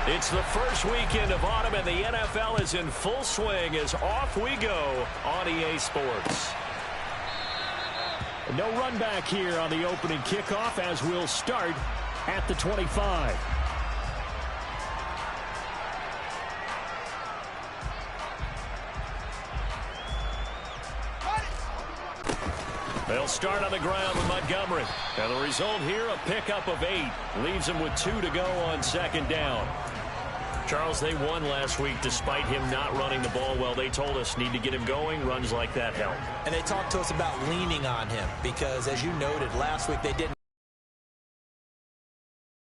It's the first weekend of autumn, and the NFL is in full swing as off we go on EA Sports. No run back here on the opening kickoff as we'll start at the 25. They'll start on the ground with Montgomery. And the result here, a pickup of 8. Leaves them with 2 to go on second down. Charles, they won last week despite him not running the ball well. They told us need to get him going. Runs like that help. And they talked to us about leaning on him because, as you noted, last week they didn't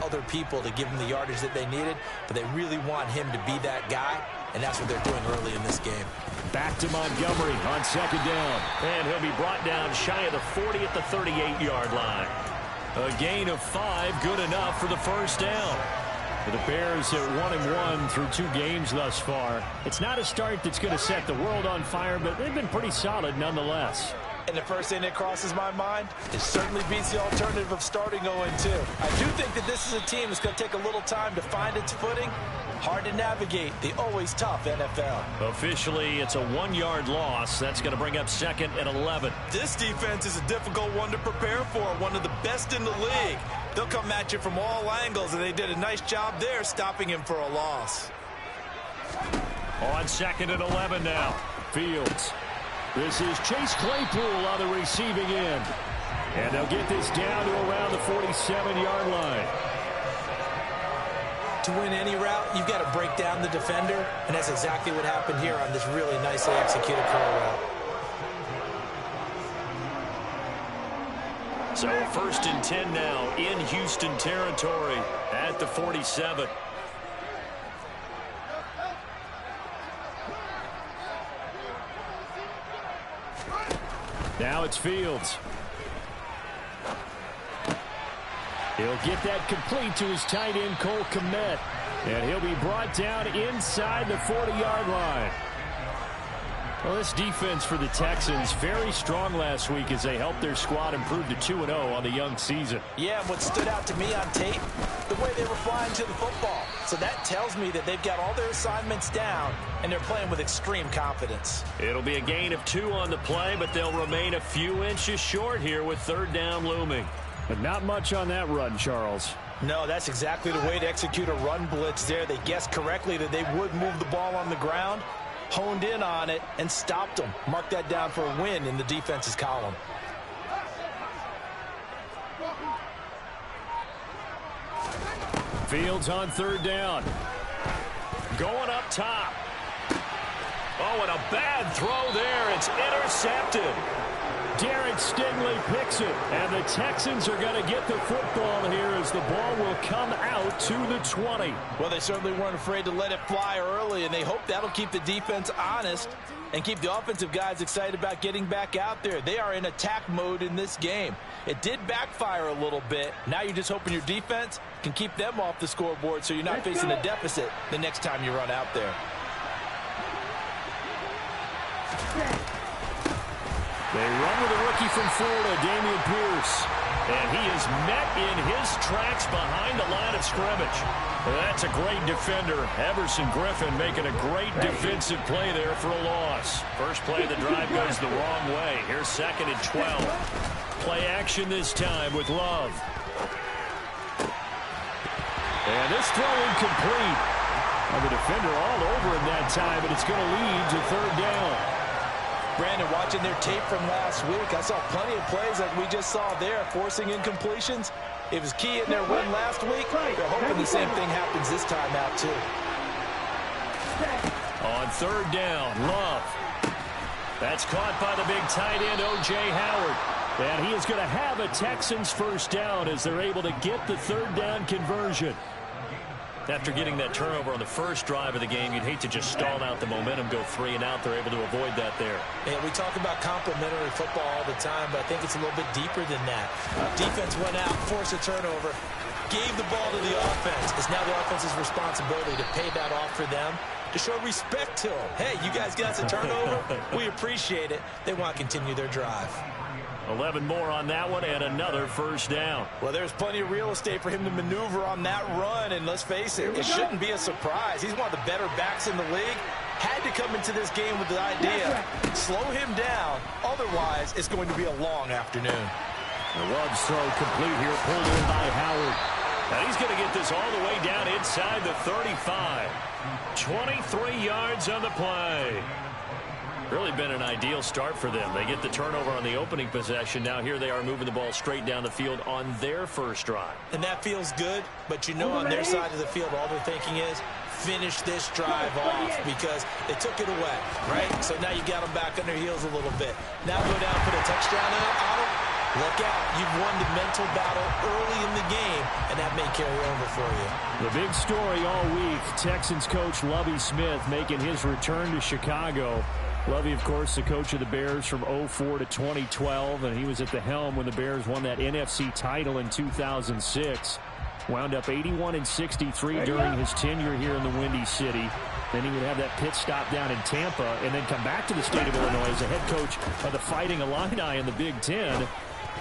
other people to give him the yardage that they needed, but they really want him to be that guy, and that's what they're doing early in this game. Back to Montgomery on second down. And he'll be brought down shy of the 40 at the 38-yard line. A gain of 5, good enough for the first down. For the Bears at 1-1 through 2 games thus far. It's not a start that's going to set the world on fire, but they've been pretty solid nonetheless. And the first thing that crosses my mind, it certainly beats the alternative of starting 0-2. I do think that this is a team that's going to take a little time to find its footing. Hard to navigate the always tough NFL. Officially, it's a 1-yard loss. That's going to bring up second and 11. This defense is a difficult one to prepare for, one of the best in the league. They'll come at you from all angles, and they did a nice job there stopping him for a loss. On second and 11 now. Fields. This is Chase Claypool on the receiving end. And they'll get this down to around the 47-yard line. To win any route, you've got to break down the defender, and that's exactly what happened here on this really nicely executed curl route. So first and 10 now in Houston territory at the 47. Now it's Fields. He'll get that complete to his tight end, Cole Kmet. And he'll be brought down inside the 40-yard line. Well, this defense for the Texans, very strong last week as they helped their squad improve to 2-0 on the young season. Yeah, and what stood out to me on tape, the way they were flying to the football. So that tells me that they've got all their assignments down, and they're playing with extreme confidence. It'll be a gain of 2 on the play, but they'll remain a few inches short here with third down looming. But not much on that run, Charles. No, that's exactly the way to execute a run blitz there. They guessed correctly that they would move the ball on the ground, honed in on it, and stopped them. Mark that down for a win in the defense's column. Fields on third down. Going up top. Oh, and a bad throw there. It's intercepted. Derek Stingley picks it, and the Texans are going to get the football here as the ball will come out to the 20. Well, they certainly weren't afraid to let it fly early, and they hope that'll keep the defense honest and keep the offensive guys excited about getting back out there. They are in attack mode in this game. It did backfire a little bit. Now you're just hoping your defense can keep them off the scoreboard so you're not facing a deficit the next time you run out there. They run with a rookie from Florida, Dameon Pierce. And he is met in his tracks behind the line of scrimmage. That's a great defender. Everson Griffin making a great defensive play there for a loss. First play of the drive goes the wrong way. Here's second and 12. Play action this time with Love. And this throw incomplete. And the defender all over him that time, but it's going to lead to third down. Brandon, watching their tape from last week, I saw plenty of plays like we just saw there, forcing incompletions. It was key in their win last week. They're hoping the same thing happens this time out, too. On third down, Love. That's caught by the big tight end, O.J. Howard. And he is going to have a Texans first down as they're able to get the third down conversion. After getting that turnover on the first drive of the game, you'd hate to just stall out the momentum, go 3 and out. They're able to avoid that there. And we talk about complementary football all the time, but I think it's a little bit deeper than that. Defense went out, forced a turnover, gave the ball to the offense. It's now the offense's responsibility to pay that off for them, to show respect to them. Hey, you guys got us a turnover. We appreciate it. They want to continue their drive. 11 more on that one and another first down. Well, there's plenty of real estate for him to maneuver on that run, and let's face it, it shouldn't be a surprise. He's one of the better backs in the league. Had to come into this game with the idea, slow him down, otherwise it's going to be a long afternoon. The Love's throw complete here, pulled in by Howard. And he's going to get this all the way down inside the 35. 23 yards on the play. Really been an ideal start for them. They get the turnover on the opening possession. Now here they are moving the ball straight down the field on their first drive. And that feels good, but you know on their side of the field all they're thinking is finish this drive off because they took it away, right? So now you got them back on their heels a little bit. Now go down, put a touchdown on them. Look out. You've won the mental battle early in the game, and that may carry over for you. The big story all week, Texans coach Lovie Smith making his return to Chicago. Lovie, of course, the coach of the Bears from 2004 to 2012, and he was at the helm when the Bears won that NFC title in 2006. Wound up 81-63 during his tenure here in the Windy City. Then he would have that pit stop down in Tampa and then come back to the state of Illinois as a head coach of the Fighting Illini in the Big Ten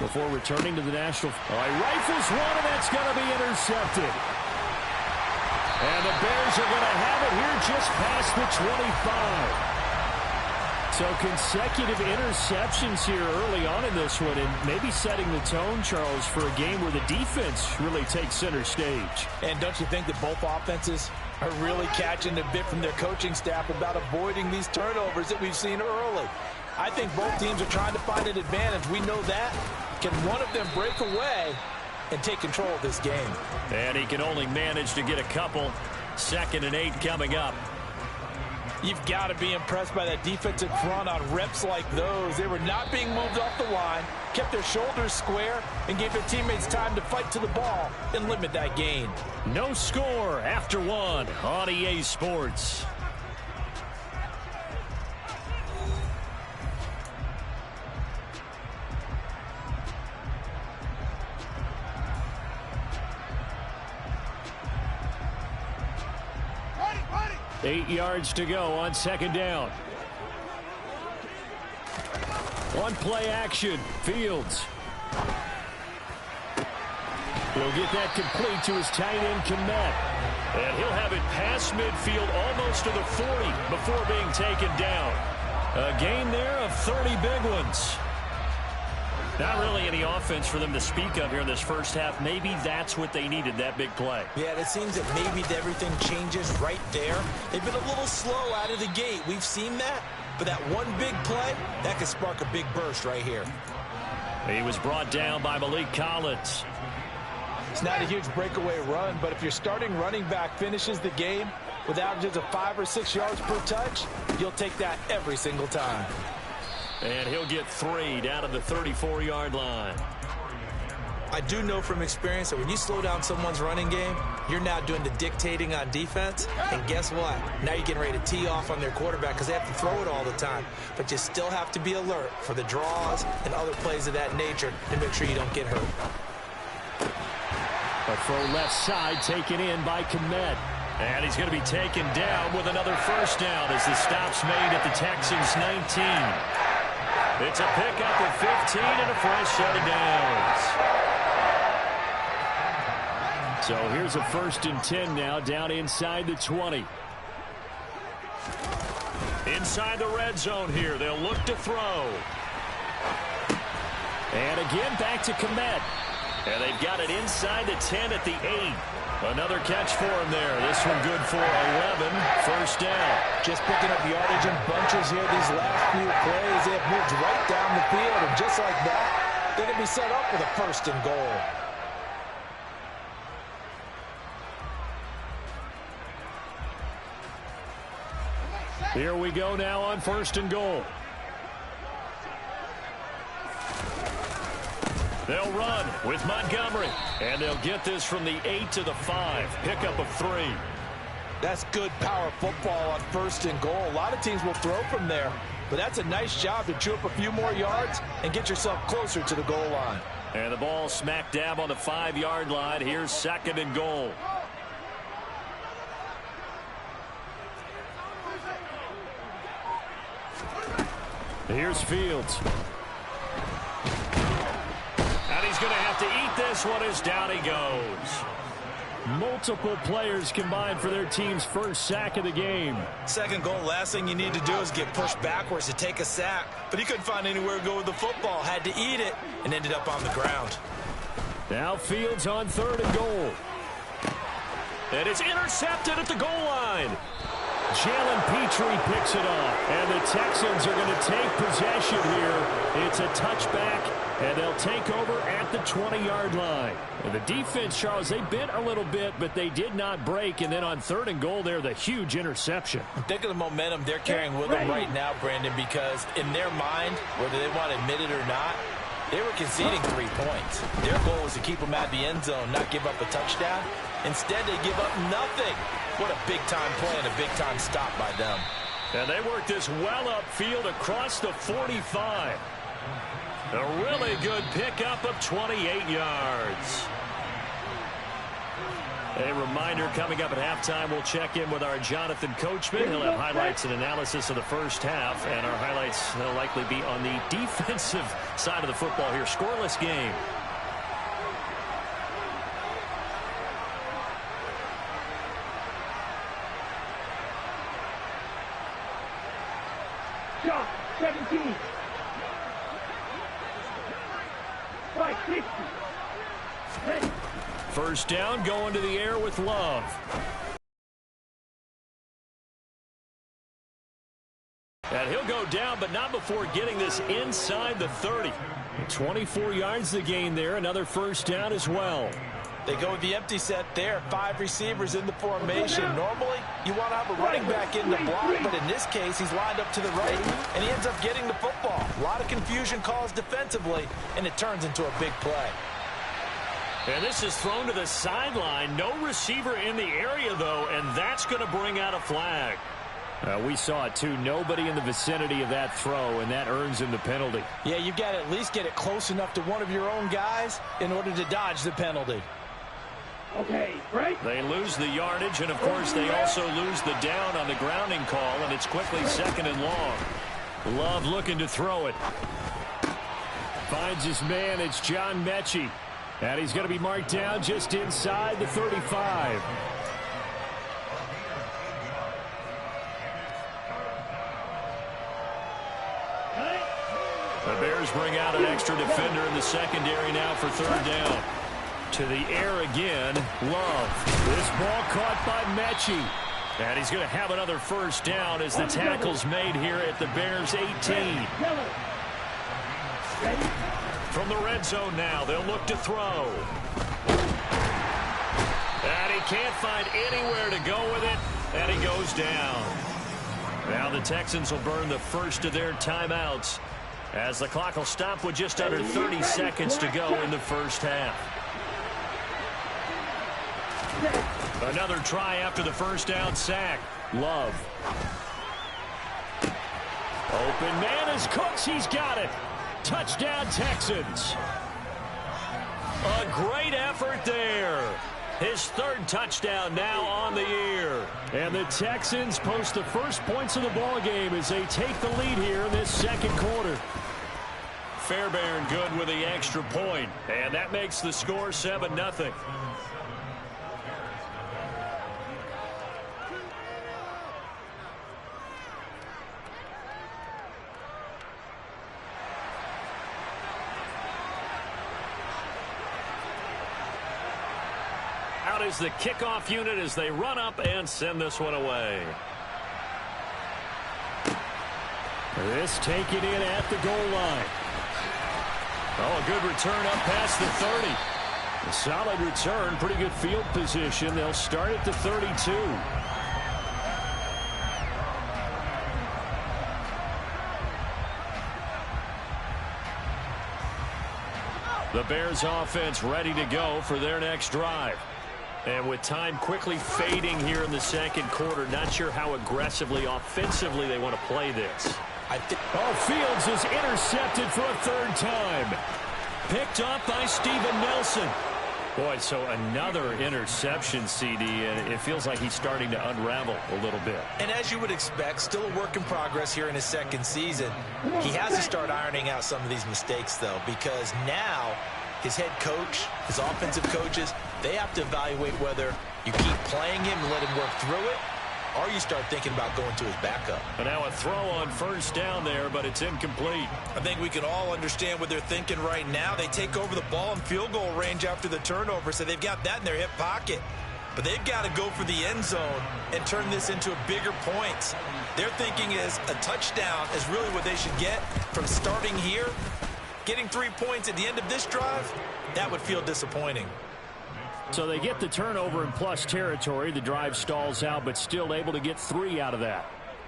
before returning to the National. All right, rifles one, and that's going to be intercepted. And the Bears are going to have it here just past the 25. So consecutive interceptions here early on in this one, and maybe setting the tone, Charles, for a game where the defense really takes center stage. And don't you think that both offenses are really catching a bit from their coaching staff about avoiding these turnovers that we've seen early? I think both teams are trying to find an advantage. We know that. Can one of them break away and take control of this game? And he can only manage to get a couple. 2nd and 8 coming up. You've got to be impressed by that defensive front on reps like those. They were not being moved off the line, kept their shoulders square, and gave their teammates time to fight to the ball and limit that gain. No score after one on EA Sports. Ready. 8 yards to go on 2nd down. One play action. Fields. He'll get that complete to his tight end, Komet. And he'll have it past midfield almost to the 40 before being taken down. A gain there of 30 big ones. Not really any offense for them to speak of here in this first half. Maybe that's what they needed, that big play. Yeah, it seems that maybe everything changes right there. They've been a little slow out of the gate. We've seen that. But that one big play, that could spark a big burst right here. He was brought down by Malik Collins. It's not a huge breakaway run, but if your starting running back finishes the game with averages of 5 or 6 yards per touch, you'll take that every single time. And he'll get 3 down to the 34-yard line. I do know from experience that when you slow down someone's running game, you're now doing the dictating on defense. And guess what? Now you're getting ready to tee off on their quarterback because they have to throw it all the time. But you still have to be alert for the draws and other plays of that nature to make sure you don't get hurt. A throw left side taken in by Komet. And he's going to be taken down with another first down as the stop's made at the Texans 19. It's a pickup of 15 and a fresh set of downs. So here's a 1st and 10 now, down inside the 20. Inside the red zone here, they'll look to throw. And again back to Komet. And they've got it inside the 10 at the 8. Another catch for him there. This one good for 11. First down. Just picking up yardage in bunches here these last few plays. They have moved right down the field, and just like that, they're going to be set up with a 1st and goal. Here we go now on 1st and goal. They'll run with Montgomery. And they'll get this from the 8 to the 5. Pickup of 3. That's good power football on 1st and goal. A lot of teams will throw from there. But that's a nice job to chew up a few more yards and get yourself closer to the goal line. And the ball smack dab on the 5-yard line. Here's 2nd and goal. Here's Fields. And he's going to have to eat this one as down he goes. Multiple players combined for their team's first sack of the game. Second goal, last thing you need to do is get pushed backwards to take a sack. But he couldn't find anywhere to go with the football. Had to eat it and ended up on the ground. Now Fields on 3rd and goal. And it's intercepted at the goal line. Jalen Petrie picks it off. And the Texans are going to take possession here. It's a touchback, and they'll take over at the 20-yard line. And the defense, Charles, they bit a little bit, but they did not break. And then on 3rd and goal there, the huge interception. Think of the momentum they're carrying with them right now, Brandon, because in their mind, whether they want to admit it or not, they were conceding 3 points. Their goal was to keep them out of the end zone, not give up a touchdown. Instead, they give up nothing. What a big-time play and a big-time stop by them. And they work this well upfield across the 45. A really good pickup of 28 yards. A reminder, coming up at halftime, we'll check in with our Jonathan Coachman. He'll have highlights and analysis of the first half, and our highlights will likely be on the defensive side of the football here. Scoreless game. Shot 17. Right, 60. Hey. First down, going to the air with Love. And he'll go down, but not before getting this inside the 30. 24 yards to gain there. Another first down as well. They go with the empty set there. 5 receivers in the formation. Normally, you want to have a running back in the block, but in this case, he's lined up to the right, and he ends up getting the football. A lot of confusion caused defensively, and it turns into a big play. And this is thrown to the sideline. No receiver in the area, though, and that's going to bring out a flag. We saw it, too. Nobody in the vicinity of that throw, and that earns him the penalty. Yeah, you've got to at least get it close enough to one of your own guys in order to dodge the penalty. Okay, right. They lose the yardage, and, of course, they also lose the down on the grounding call, and it's quickly 2nd and long. Love looking to throw it. Finds his man. It's John Mechie. And he's going to be marked down just inside the 35. The Bears bring out an extra defender in the secondary now for 3rd down. To the air again, Love. This ball caught by Mechie. And he's going to have another first down as the tackle's made here at the Bears' 18. From the red zone now, they'll look to throw. And he can't find anywhere to go with it, and he goes down. Now the Texans will burn the first of their timeouts as the clock will stop with just under 30 seconds to go in the first half. Another try after the first down sack. Love. Open man is Cooks. He's got it. Touchdown, Texans. A great effort there. His 3rd touchdown now on the year. And the Texans post the first points of the ball game as they take the lead here in this 2nd quarter. Fairbairn good with the extra point, and that makes the score 7-0. Out is the kickoff unit as they run up and send this one away. This taken in at the goal line. Oh, a good return up past the 30. A solid return, pretty good field position. They'll start at the 32. The Bears offense ready to go for their next drive. And with time quickly fading here in the 2nd quarter, not sure how aggressively, offensively they want to play this. Fields is intercepted for a 3rd time. Picked up by Steven Nelson. Boy, so another interception, CD, and it feels like he's starting to unravel a little bit. And as you would expect, still a work in progress here in his 2nd season. He has to start ironing out some of these mistakes, though, because now his head coach, his offensive coaches, they have to evaluate whether you keep playing him and let him work through it, or you start thinking about going to his backup. And now a throw on first down there, but it's incomplete. I think we can all understand what they're thinking right now. They take over the ball in field goal range after the turnover, so they've got that in their hip pocket. But they've got to go for the end zone and turn this into a bigger points. Their thinking is a touchdown is really what they should get from starting here. Getting 3 points at the end of this drive, that would feel disappointing. So they get the turnover in plus territory. The drive stalls out, but still able to get 3 out of that.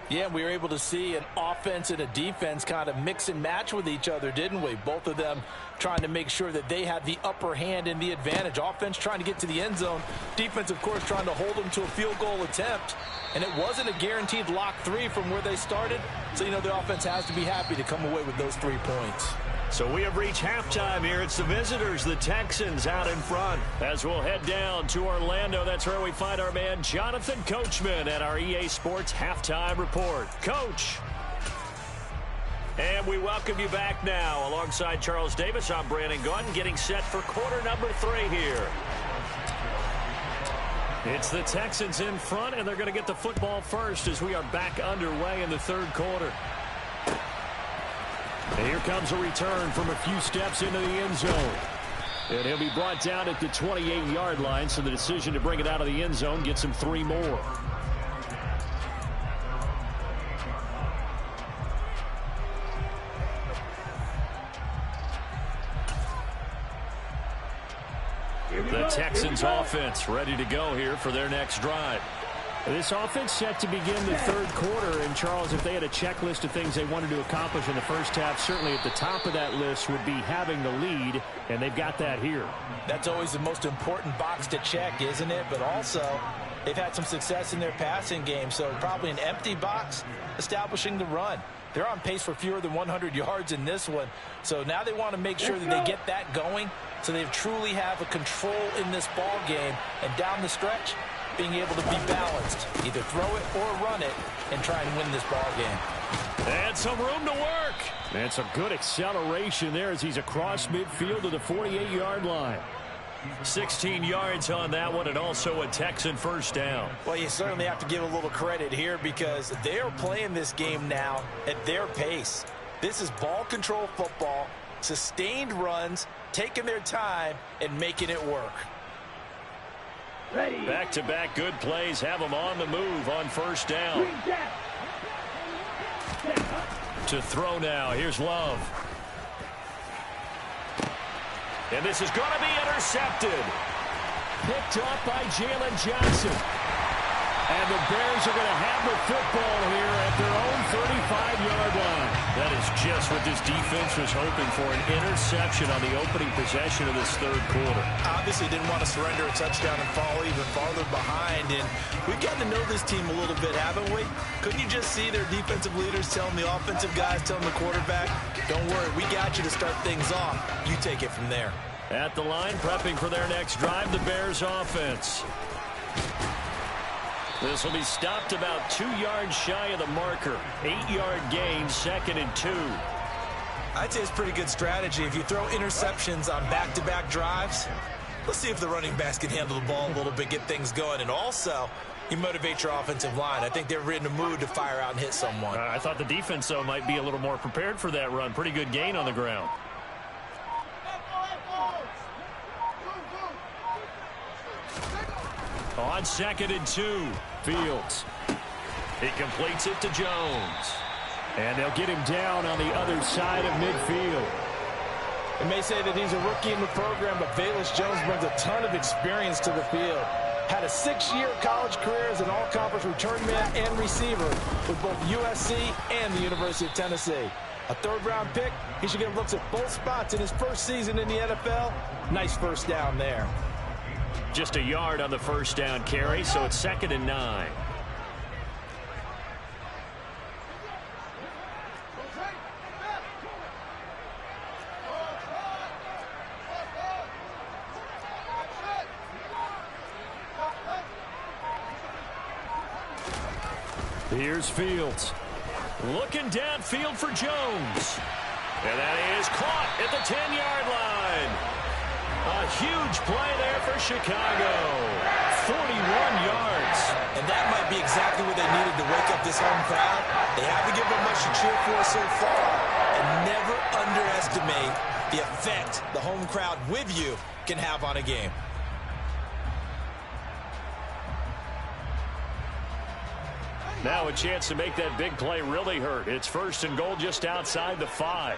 Yeah, we were able to see an offense and a defense kind of mix and match with each other, didn't we? Both of them trying to make sure that they had the upper hand and the advantage. Offense trying to get to the end zone. Defense, of course, trying to hold them to a field goal attempt. And it wasn't a guaranteed lock 3 from where they started. So, you know, the offense has to be happy to come away with those 3 points. So we have reached halftime here. It's the visitors, the Texans, out in front. As we'll head down to Orlando, that's where we find our man Jonathan Coachman at our EA Sports Halftime Report. Coach. And we welcome you back now. Alongside Charles Davis, I'm Brandon Gaudin, getting set for quarter number 3 here. It's the Texans in front, and they're going to get the football first as we are back underway in the third quarter. And here comes a return from a few steps into the end zone. And he'll be brought down at the 28-yard line, so the decision to bring it out of the end zone gets him 3 more. The Texans offense ready to go here for their next drive. This offense set to begin the third quarter. And, Charles, if they had a checklist of things they wanted to accomplish in the first half, certainly at the top of that list would be having the lead, and they've got that here. That's always the most important box to check, isn't it? But also, they've had some success in their passing game, so probably an empty box establishing the run. They're on pace for fewer than 100 yards in this one, so now they want to make sure that they get that going so they truly have a control in this ball game, and down the stretch, being able to be balanced, either throw it or run it, and try and win this ball game. And some room to work. And some good acceleration there as he's across midfield to the 48-yard line. 16 yards on that one, and also a Texan first down. Well, you certainly have to give a little credit here because they are playing this game now at their pace. This is ball control football, sustained runs, taking their time, and making it work. Back-to-back good plays have them on the move on first down. To throw now. Here's Love. And this is going to be intercepted. Picked up by Jalen Johnson. And the Bears are going to have the football here at their own 35-yard line. That is just what this defense was hoping for, an interception on the opening possession of this third quarter. Obviously didn't want to surrender a touchdown and fall even farther behind. And we've gotten to know this team a little bit, haven't we? Couldn't you just see their defensive leaders telling the offensive guys, telling the quarterback, don't worry, we got you to start things off. You take it from there. At the line, prepping for their next drive, the Bears offense. This will be stopped about 2 yards shy of the marker. 8-yard gain, 2nd and 2. I'd say it's pretty good strategy. If you throw interceptions on back-to-back drives, let's see if the running backs can handle the ball a little bit, get things going. And also, you motivate your offensive line. I think they're in a mood to fire out and hit someone. I thought the defense, though, might be a little more prepared for that run. Pretty good gain on the ground. On 2nd and 2, Fields. He completes it to Jones. And they'll get him down on the other side of midfield. They may say that he's a rookie in the program, but Velus Jones brings a ton of experience to the field. Had a 6-year college career as an all-conference return man and receiver with both USC and the University of Tennessee. A third-round pick, he should get looks at both spots in his first season in the NFL. Nice first down there. Just a yard on the first down carry, so it's 2nd and 9. Here's Fields. Looking downfield for Jones. And that is caught at the 10-yard line. A huge play there for Chicago. 41 yards. And that might be exactly what they needed to wake up this home crowd. They haven't given them much to cheer for so far. And never underestimate the effect the home crowd with you can have on a game. Now a chance to make that big play really hurt. It's 1st and goal just outside the 5.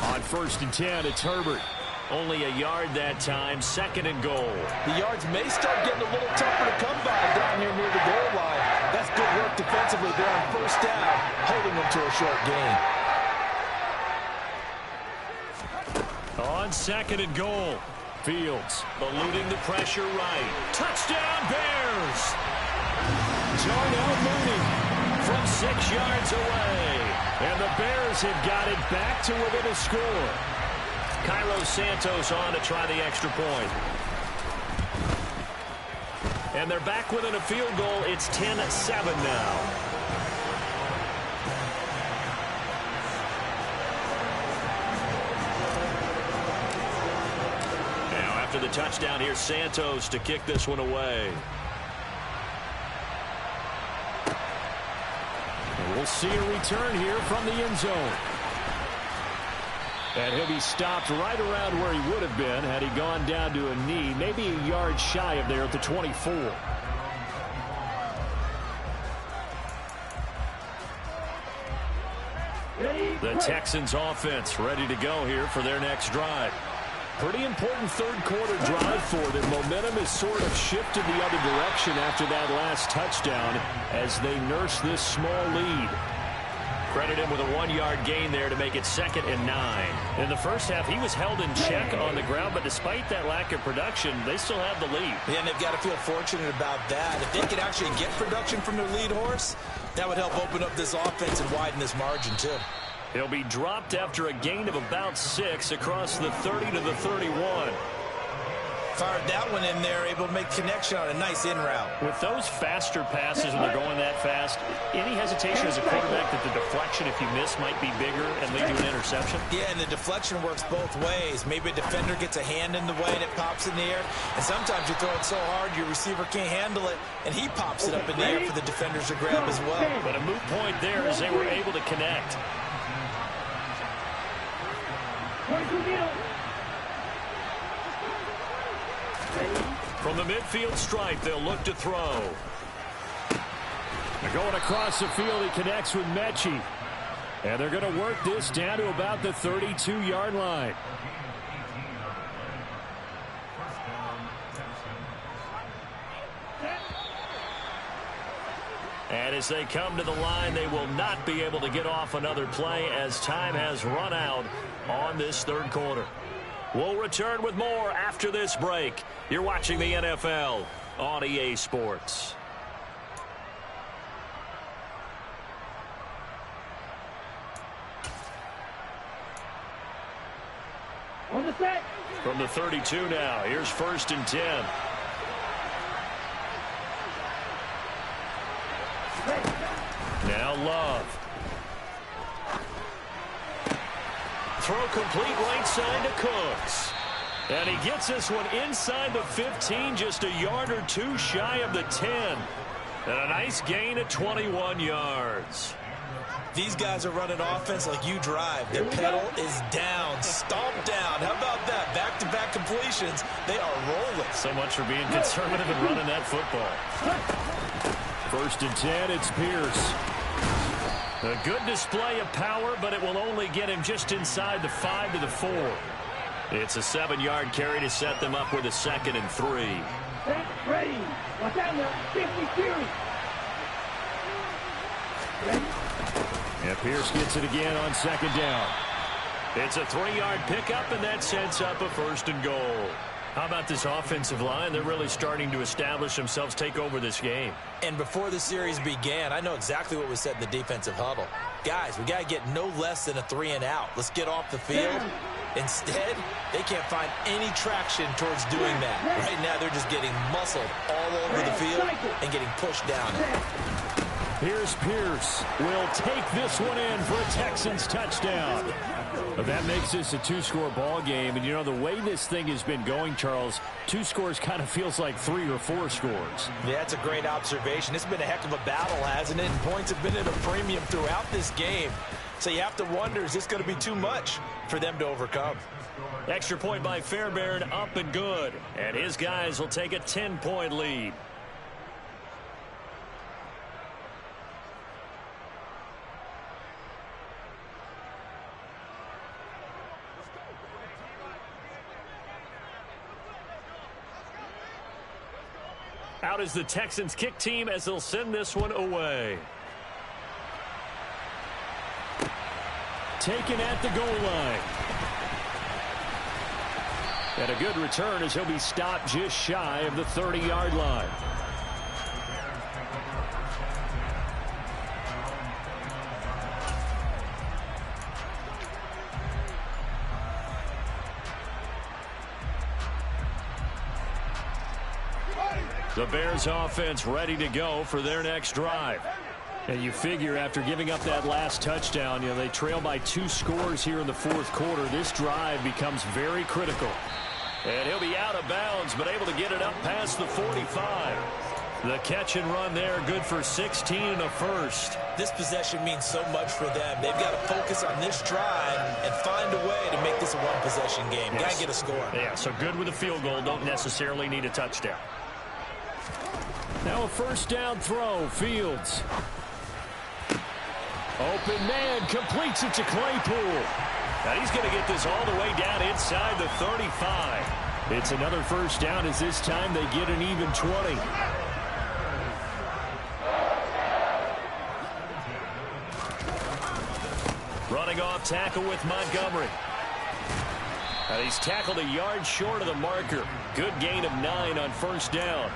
On 1st and 10, it's Herbert. Only a yard that time. 2nd and goal. The yards may start getting a little tougher to come by down here near the goal line. That's good work defensively there on 1st down, holding them to a short gain. On 2nd and goal. Fields eluding the pressure right. Touchdown Bears! Darnell Mooney from 6 yards away. And the Bears have got it back to within a score. Cairo Santos on to try the extra point. And they're back within a field goal. It's 10-7 now. After the touchdown, here's Santos to kick this one away. And we'll see a return here from the end zone. And he'll be stopped right around where he would have been had he gone down to a knee, maybe a yard shy of there at the 24. The Texans offense ready to go here for their next drive. Pretty important third-quarter drive for them. Momentum has sort of shifted the other direction after that last touchdown as they nurse this small lead. Credit him with a 1-yard gain there to make it 2nd and 9. In the first half, he was held in check on the ground, but despite that lack of production, they still have the lead. Yeah, and they've got to feel fortunate about that. If they could actually get production from their lead horse, that would help open up this offense and widen this margin, too. He'll be dropped after a gain of about 6 across the 30 to the 31. Fired that one in there, able to make connection on a nice in route. With those faster passes when they're going that fast, any hesitation as a quarterback that the deflection, if you miss, might be bigger and lead to an interception? Yeah, and the deflection works both ways. Maybe a defender gets a hand in the way and it pops in the air. And sometimes you throw it so hard your receiver can't handle it, and he pops it up in the air for the defenders to grab as well. But a moot point there as they were able to connect. From the midfield stripe, they'll look to throw. They're going across the field. He connects with Mechie. And they're going to work this down to about the 32-yard line. And as they come to the line, they will not be able to get off another play as time has run out on this third quarter. We'll return with more after this break. You're watching the NFL on EA Sports. On the set. From the 32 now, here's 1st and 10. Now Love. Throw complete right side to Cooks. And he gets this one inside the 15, just a yard or two shy of the 10. And a nice gain of 21 yards. These guys are running offense like you drive. Their pedal is down, stomped down. How about that? Back-to-back completions. They are rolling. So much for being conservative and running that football. 1st and 10, it's Pierce. A good display of power, but it will only get him just inside the 5 to the 4. It's a 7-yard carry to set them up with a 2nd and 3. Set, ready. Watch out now. 50 series. Ready. And Pierce gets it again on 2nd down. It's a 3-yard pickup, and that sets up a 1st and goal. How about this offensive line? They're really starting to establish themselves, take over this game. And before the series began, I know exactly what was said in the defensive huddle. Guys, we got to get no less than a 3 and out. Let's get off the field. Instead, they can't find any traction towards doing that. Right now, they're just getting muscled all over the field and getting pushed down. Here's Pierce. Will take this one in for a Texans touchdown. Well, that makes this a two-score ball game. And, you know, the way this thing has been going, Charles, 2 scores kind of feels like 3 or 4 scores. Yeah, that's a great observation. It's been a heck of a battle, hasn't it? And points have been at a premium throughout this game. So you have to wonder, is this going to be too much for them to overcome? Extra point by Fairbairn, up and good. And his guys will take a 10-point lead. Out is the Texans kick team as they'll send this one away. Taken at the goal line. And a good return as he'll be stopped just shy of the 30-yard line. The Bears offense ready to go for their next drive. And you figure after giving up that last touchdown, you know, they trail by 2 scores here in the 4th quarter. This drive becomes very critical. And he'll be out of bounds, but able to get it up past the 45. The catch and run there, good for 16 and a first. This possession means so much for them. They've got to focus on this drive and find a way to make this a one-possession game. Yes. Got to get a score. Yeah, so good with a field goal. Don't necessarily need a touchdown. Now a first down throw. Fields. Open man, completes it to Claypool. Now he's going to get this all the way down inside the 35. It's another first down as this time they get an even 20. Running off tackle with Montgomery. And he's tackled a yard short of the marker. Good gain of 9 on first down.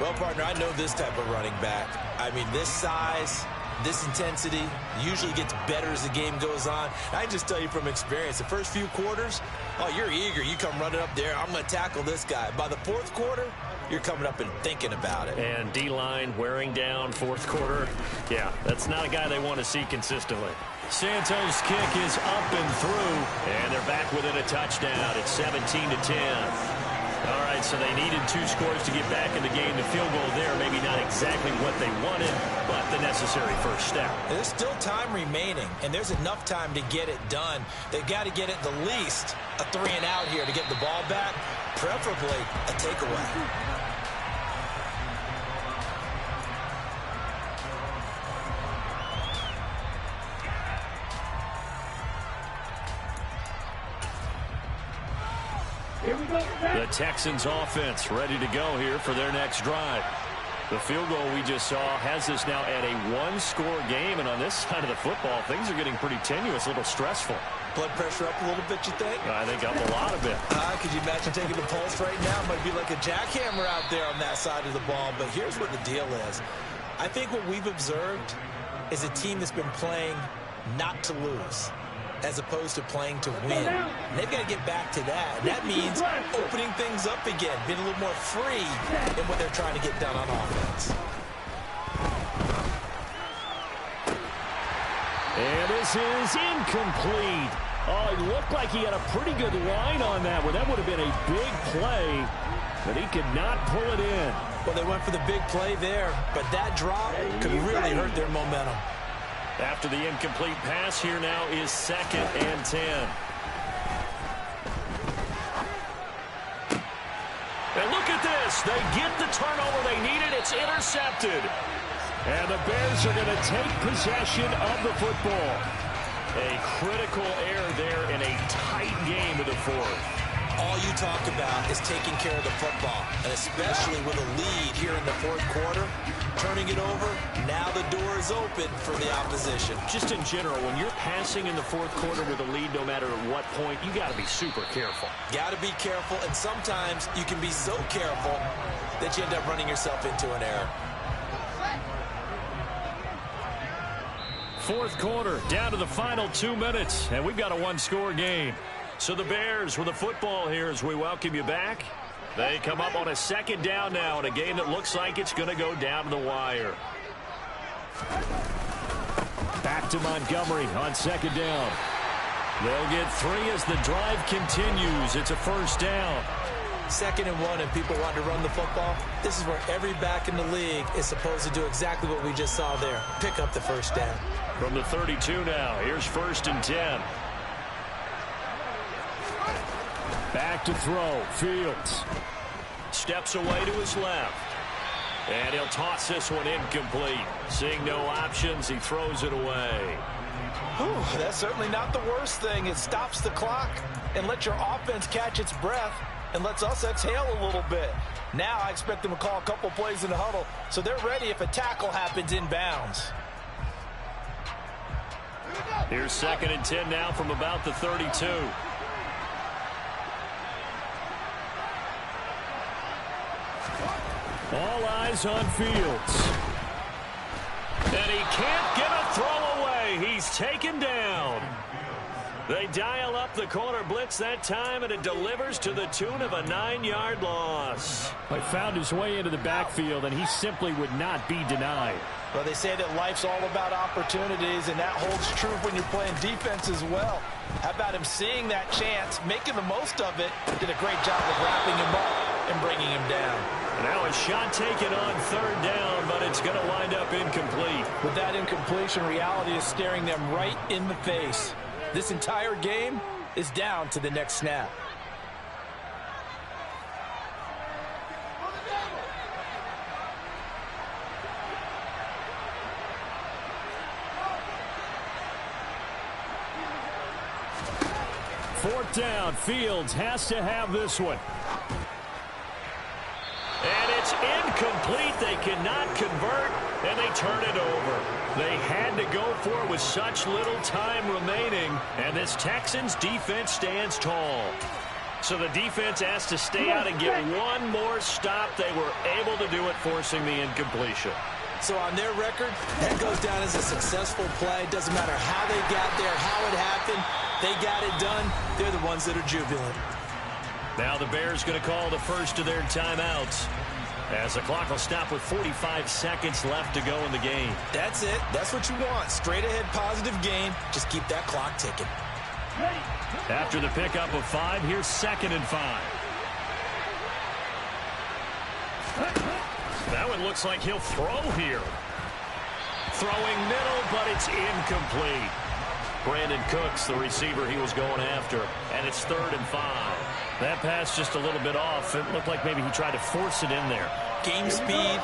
Well, partner, I know this type of running back. I mean, this size, this intensity usually gets better as the game goes on. I can just tell you from experience, the first few quarters, oh, you're eager. You come running up there, I'm going to tackle this guy. By the 4th quarter, you're coming up and thinking about it. And D-line wearing down 4th quarter. Yeah, that's not a guy they want to see consistently. Santos' kick is up and through, and they're back within a touchdown. It's 17-10. All right, so they needed 2 scores to get back in the game. The field goal there, maybe not exactly what they wanted, but the necessary first step. There's still time remaining, and there's enough time to get it done. They've got to get it the least a 3 and out here to get the ball back, preferably a takeaway. The Texans offense ready to go here for their next drive. The field goal we just saw has us now at a 1-score game, and on this side of the football, things are getting pretty tenuous, a little stressful. Blood pressure up a little bit, you think? I think up a lot of it. Could you imagine taking the pulse right now? It might be like a jackhammer out there on that side of the ball, but here's what the deal is. I think what we've observed is a team that's been playing not to lose, as opposed to playing to win. And they've got to get back to that. And that means opening things up again, being a little more free in what they're trying to get done on offense. And this is incomplete. Oh, it looked like he had a pretty good line on that one. That would have been a big play, but he could not pull it in. Well, they went for the big play there, but that drop could really hurt their momentum. After the incomplete pass, here now is 2nd and 10. And look at this. They get the turnover they needed. It's intercepted. And the Bears are going to take possession of the football. A critical error there in a tight game of the 4th. All you talk about is taking care of the football, and especially with a lead here in the 4th quarter, turning it over, now the door is open for the opposition. Just in general, when you're passing in the 4th quarter with a lead, no matter at what point, you got to be super careful. Got to be careful, and sometimes you can be so careful that you end up running yourself into an error. 4th quarter, down to the final 2 minutes, and we've got a 1-score game. So the Bears with the football here as we welcome you back. They come up on a 2nd down now in a game that looks like it's going to go down to the wire. Back to Montgomery on second down. They'll get 3 as the drive continues. It's a first down. 2nd and 1 and people want to run the football. This is where every back in the league is supposed to do exactly what we just saw there. Pick up the first down. From the 32 now, here's 1st and 10. Back to throw. Fields. Steps away to his left. And he'll toss this one incomplete. Seeing no options, he throws it away. Whew, that's certainly not the worst thing. It stops the clock and lets your offense catch its breath and lets us exhale a little bit. Now I expect them to call a couple plays in the huddle so they're ready if a tackle happens inbounds. Here's 2nd and 10 now from about the 32. All eyes on Fields. And he can't get a throw away. He's taken down. They dial up the corner blitz that time, and it delivers to the tune of a 9-yard loss. He found his way into the backfield, and he simply would not be denied. Well, they say that life's all about opportunities, and that holds true when you're playing defense as well. How about him seeing that chance, making the most of it, did a great job of wrapping him up and bringing him down. Now a shot taken on 3rd down, but it's going to wind up incomplete. With that incompletion, reality is staring them right in the face. This entire game is down to the next snap. Fourth down. Fields has to have this one. And it's incomplete. They cannot convert, and they turn it over. They had to go for it with such little time remaining, and this Texans defense stands tall. So the defense has to stay out and get one more stop. They were able to do it, forcing the incompletion. So on their record, that goes down as a successful play. Doesn't matter how they got there, how it happened. They got it done. They're the ones that are jubilant. Now the Bears going to call the first of their timeouts, as the clock will stop with 45 seconds left to go in the game. That's it. That's what you want. Straight ahead positive game. Just keep that clock ticking. After the pickup of 5, here's 2nd and 5. That one looks like he'll throw here. Throwing middle, but it's incomplete. Brandon Cooks, the receiver he was going after, and it's 3rd and 5. That pass just a little bit off. It looked like maybe he tried to force it in there. Game speed,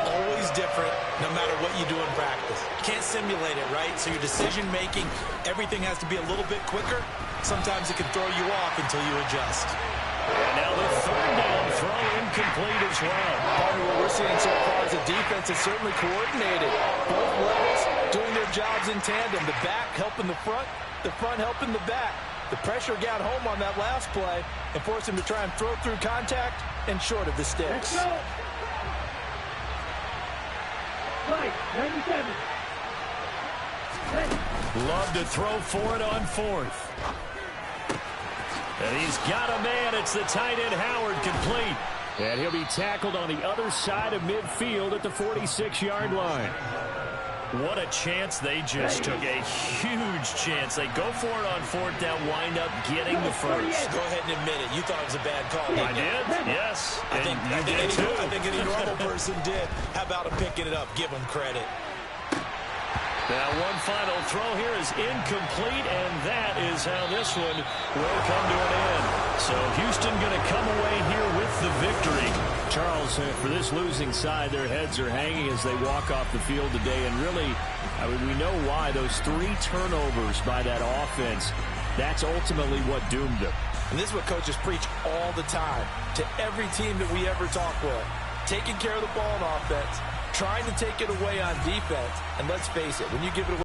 always different, no matter what you do in practice. You can't simulate it, right? So your decision-making, everything has to be a little bit quicker. Sometimes it can throw you off until you adjust. And now the 3rd down throw incomplete as well. Part of what we're seeing so far is the defense is certainly coordinated. Both levels doing their jobs in tandem. The back helping the front helping the back. The pressure got home on that last play and forced him to try and throw through contact and short of the sticks. Right, 97. Love to throw for it on 4th. And he's got a man. It's the tight end Howard, complete. And he'll be tackled on the other side of midfield at the 46-yard line. What a chance they just took. A huge chance. They go for it on 4th down, wind up getting the first. Go ahead and admit it. You thought it was a bad call. I did? Yes. I think any normal person did. How about him picking it up? Give him credit. Now one final throw here is incomplete, and that is how this one will come to an end. So Houston going to come away here with the victory. Charles, for this losing side, their heads are hanging as they walk off the field today. And really, I mean, we know why. Those 3 turnovers by that offense, that's ultimately what doomed them. And this is what coaches preach all the time to every team that we ever talk with. Taking care of the ball on offense, trying to take it away on defense. And let's face it, when you give it away